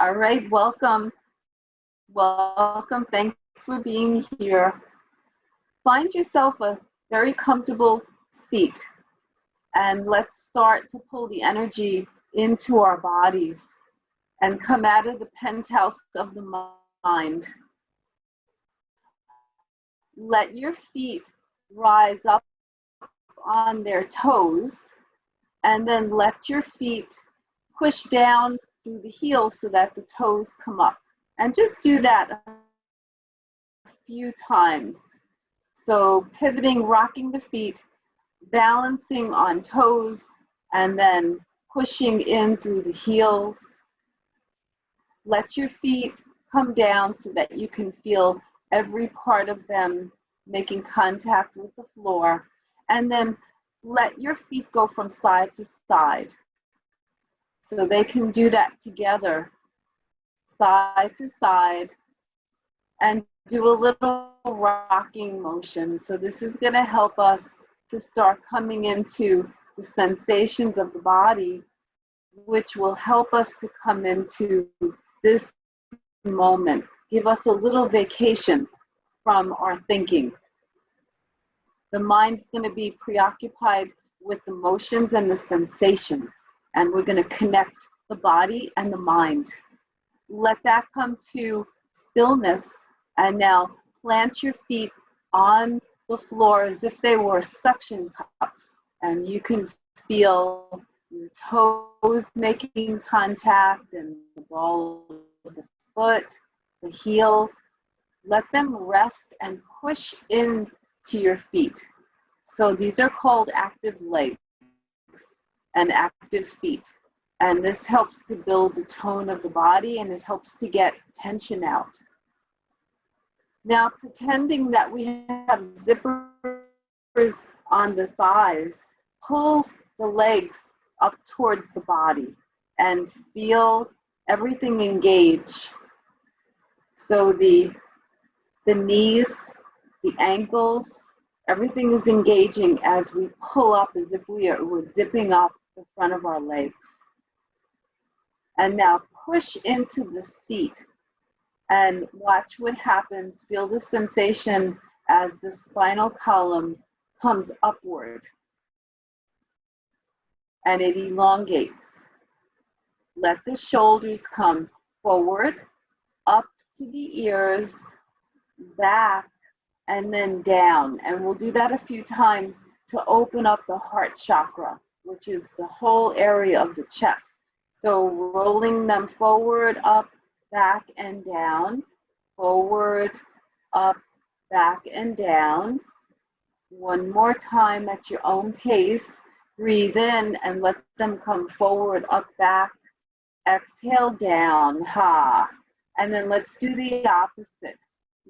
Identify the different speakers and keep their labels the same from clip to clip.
Speaker 1: All right, welcome. Welcome. Thanks for being here. Find yourself a very comfortable seat and let's start to pull the energy into our bodies and come out of the penthouse of the mind. Let your feet rise up on their toes and then let your feet push down through the heels so that the toes come up. And just do that a few times. So pivoting, rocking the feet, balancing on toes, and then pushing in through the heels. Let your feet come down so that you can feel every part of them making contact with the floor. And then let your feet go from side to side. So they can do that together, side to side, and do a little rocking motion. So this is going to help us to start coming into the sensations of the body, which will help us to come into this moment, give us a little vacation from our thinking. The mind's going to be preoccupied with the motions and the sensations, and we're going to connect the body and the mind. Let that come to stillness, and now plant your feet on the floor as if they were suction cups, and you can feel your toes making contact and the ball of the foot, the heel. Let them rest and push into your feet. So these are called active legs and active feet. And this helps to build the tone of the body and it helps to get tension out. Now, pretending that we have zippers on the thighs, pull the legs up towards the body and feel everything engage. So the knees, the ankles, everything is engaging as we pull up as if we're zipping up the front of our legs. And now push into the seat and watch what happens. Feel the sensation as the spinal column comes upward and it elongates. Let the shoulders come forward, up to the ears, back, and then down. And we'll do that a few times to open up the heart chakra, which is the whole area of the chest. So rolling them forward, up, back, and down. Forward, up, back, and down. One more time at your own pace. Breathe in and let them come forward, up, back. Exhale, down, ha. And then let's do the opposite.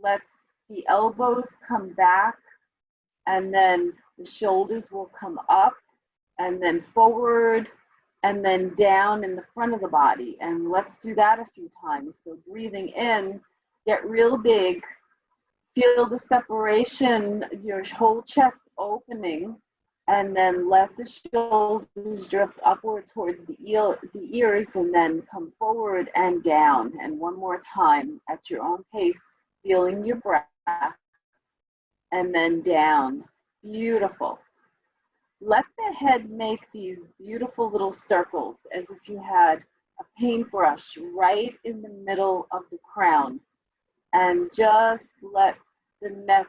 Speaker 1: Let the elbows come back, and then the shoulders will come up, and then forward, and then down in the front of the body. And let's do that a few times. So breathing in, get real big, feel the separation, your whole chest opening, and then let the shoulders drift upward towards the ears, and then come forward and down. And one more time at your own pace, feeling your breath, and then down. Beautiful. Let the head make these beautiful little circles as if you had a paintbrush right in the middle of the crown. And just let the neck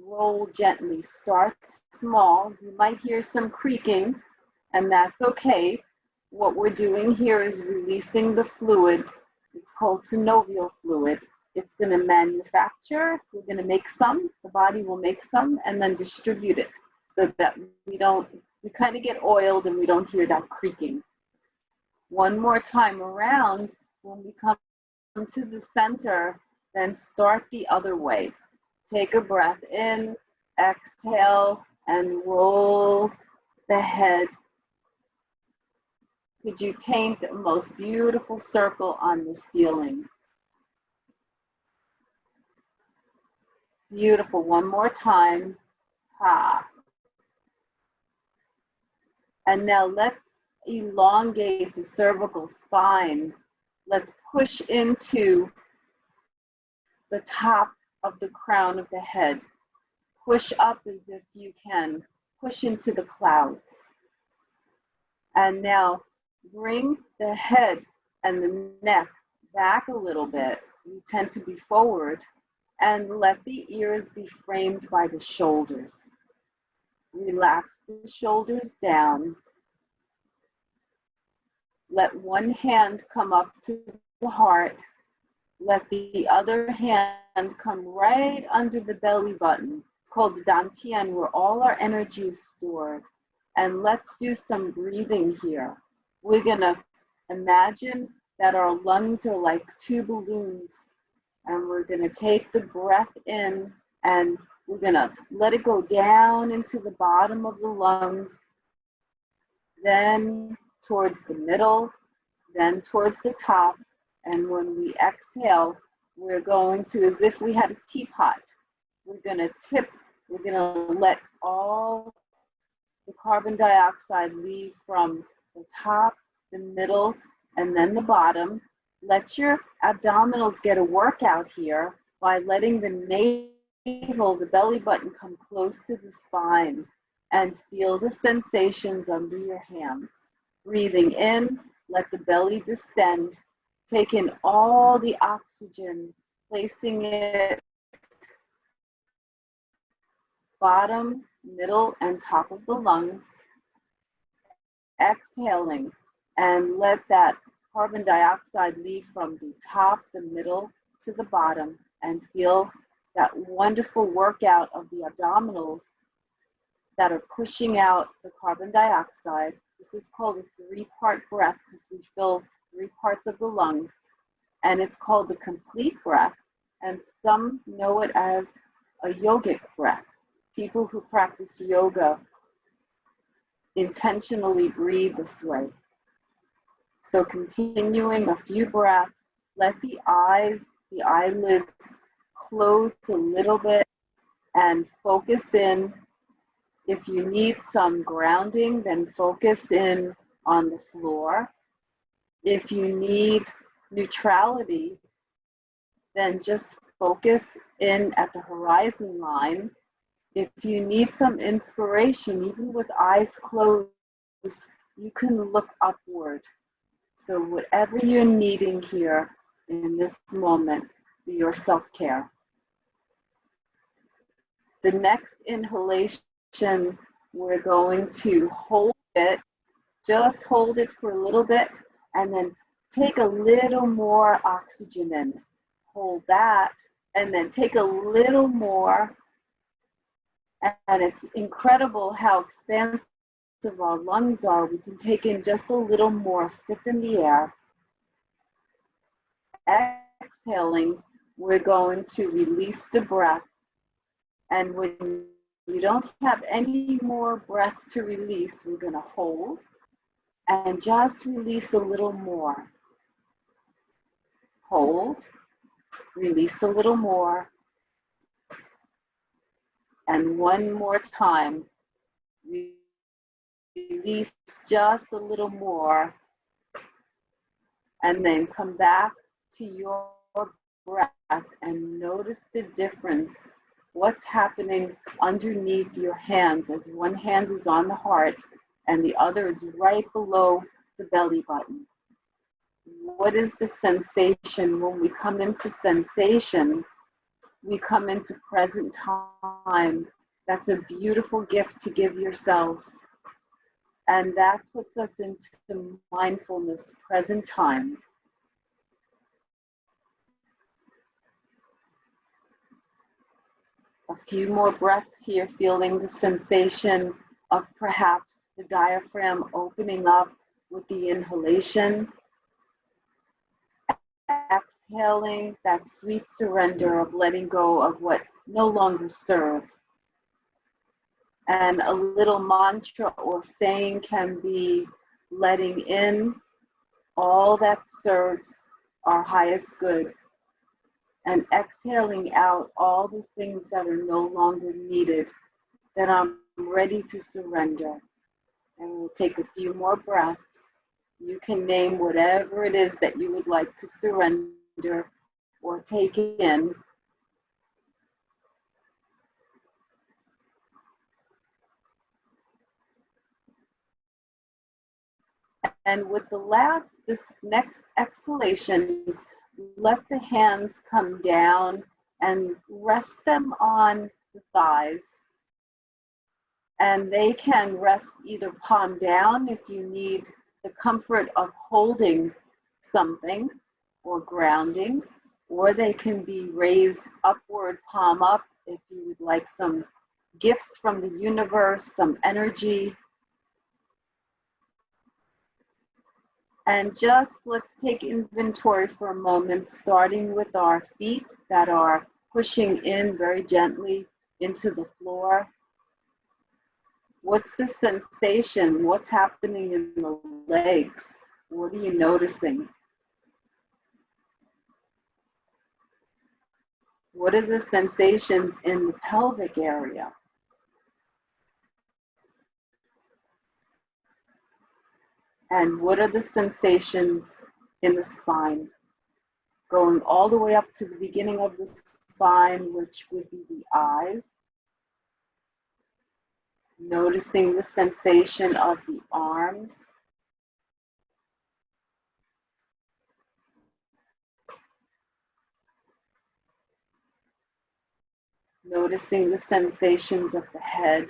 Speaker 1: roll gently. Start small. You might hear some creaking, and that's okay. What we're doing here is releasing the fluid. It's called synovial fluid. It's going to manufacture. We're going to make some. The body will make some and then distribute it so that we kind of get oiled and we don't hear that creaking. One more time around. When we come to the center, then start the other way. Take a breath in, exhale, and roll the head. Could you paint the most beautiful circle on the ceiling? Beautiful. One more time. Ha. And now let's elongate the cervical spine Let's push into the top of the crown of the head. Push up as if you can. Push into the clouds. And now bring the head and the neck back a little bit. You tend to be forward. And let the ears be framed by the shoulders. Relax the shoulders down. Let one hand come up to the heart. Let the other hand come right under the belly button, called the dantian, where all our energy is stored. And let's do some breathing here. We're gonna imagine that our lungs are like two balloons, and we're gonna take the breath in, and we're gonna let it go down into the bottom of the lungs, then towards the middle, then towards the top. And when we exhale, we're going to, as if we had a teapot, we're gonna tip, we're gonna let all the carbon dioxide leave from the top, the middle, and then the bottom. Let your abdominals get a workout here by letting the navel, the belly button, come close to the spine, and feel the sensations under your hands. Breathing in, let the belly distend. Take in all the oxygen, placing it bottom, middle, and top of the lungs. Exhaling, and let that carbon dioxide leave from the top, the middle, to the bottom, and feel that wonderful workout of the abdominals that are pushing out the carbon dioxide. This is called a three-part breath because we fill 3 parts of the lungs, and it's called the complete breath, and some know it as a yogic breath. People who practice yoga intentionally breathe this way. So continuing a few breaths, let the eyes, the eyelids close a little bit and focus in. If you need some grounding, then focus in on the floor. If you need neutrality, then just focus in at the horizon line. If you need some inspiration, even with eyes closed, you can look upward. So whatever you're needing here in this moment, for your self-care. The next inhalation, we're going to hold it, just hold it for a little bit, and then take a little more oxygen in. Hold that, and then take a little more. And it's incredible how expansive our lungs are. We can take in just a little more, sip in the air. Exhaling, we're going to release the breath. And when you don't have any more breath to release, we're going to hold and just release a little more. Hold, release a little more. And one more time, release just a little more, and then come back to your breath and notice the difference. What's happening underneath your hands as one hand is on the heart and the other is right below the belly button. What is the sensation? When we come into sensation, we come into present time. That's a beautiful gift to give yourselves. And that puts us into mindfulness, present time. A few more breaths here, feeling the sensation of perhaps the diaphragm opening up with the inhalation. Exhaling, that sweet surrender of letting go of what no longer serves. And a little mantra or saying can be letting in all that serves our highest good, and exhaling out all the things that are no longer needed, that I'm ready to surrender. And we'll take a few more breaths You can name whatever it is that you would like to surrender or take in. And with this next exhalation, let the hands come down and rest them on the thighs. And they can rest either palm down if you need the comfort of holding something or grounding, or they can be raised upward, palm up, if you would like some gifts from the universe, some energy. And just let's take inventory for a moment, starting with our feet that are pushing in very gently into the floor. What's the sensation? What's happening in the legs? What are you noticing? What are the sensations in the pelvic area? And what are the sensations in the spine? Going all the way up to the beginning of the spine, which would be the eyes. Noticing the sensation of the arms. Noticing the sensations of the head.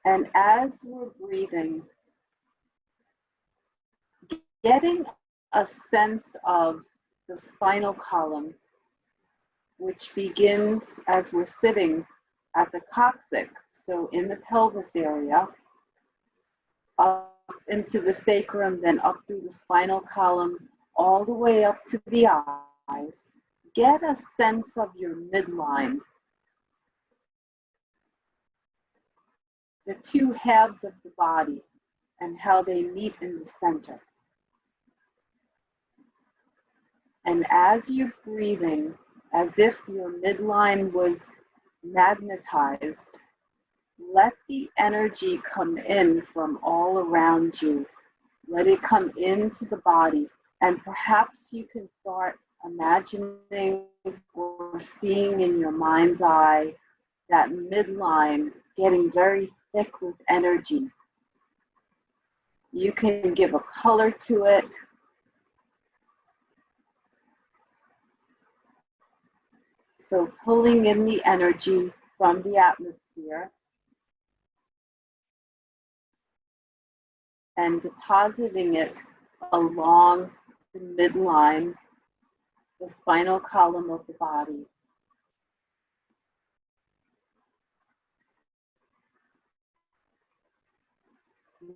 Speaker 1: And as we're breathing, getting a sense of the spinal column, which begins as we're sitting at the coccyx, so in the pelvis area, up into the sacrum, then up through the spinal column, all the way up to the eyes. Get a sense of your midline, the two halves of the body, and how they meet in the center. And as you're breathing, as if your midline was magnetized, let the energy come in from all around you. Let it come into the body. And perhaps you can start imagining or seeing in your mind's eye that midline getting very thick with energy. You can give a color to it. So pulling in the energy from the atmosphere and depositing it along the midline, the spinal column of the body.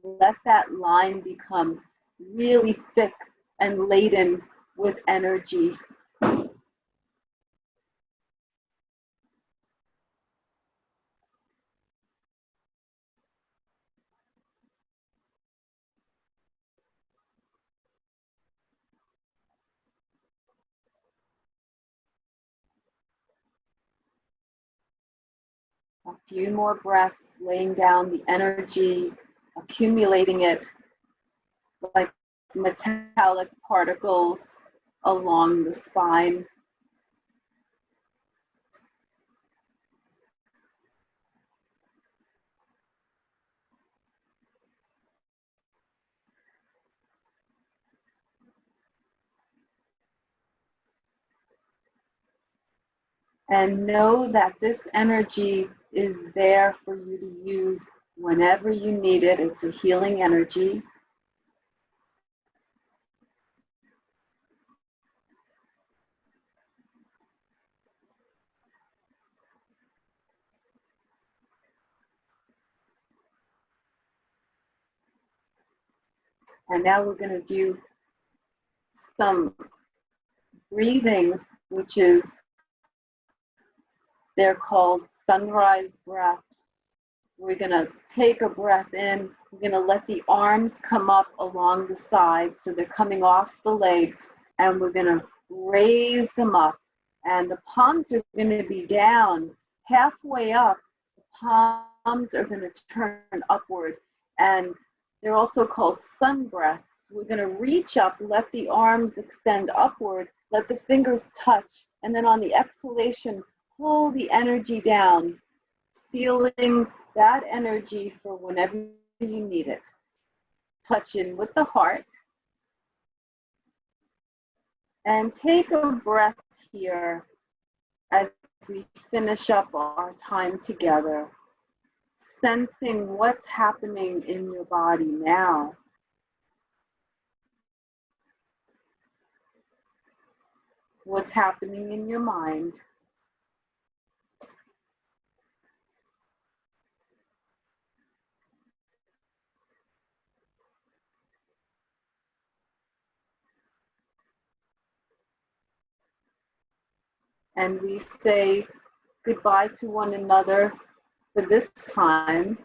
Speaker 1: Let that line become really thick and laden with energy. A few more breaths, laying down the energy, accumulating it like metallic particles along the spine. And know that this energy is there for you to use whenever you need it. It's a healing energy. And now we're going to do some breathing, which is, they're called sunrise breath. We're going to take a breath in. We're going to let the arms come up along the sides, so they're coming off the legs, and we're going to raise them up. And the palms are going to be down, Halfway up, the palms are going to turn upward, and they're also called sun breaths. We're going to reach up, let the arms extend upward, let the fingers touch, and then on the exhalation, pull the energy down, sealing that energy for whenever you need it. Touch in with the heart. And take a breath here as we finish up our time together, sensing what's happening in your body now. What's happening in your mind. And we say goodbye to one another for this time.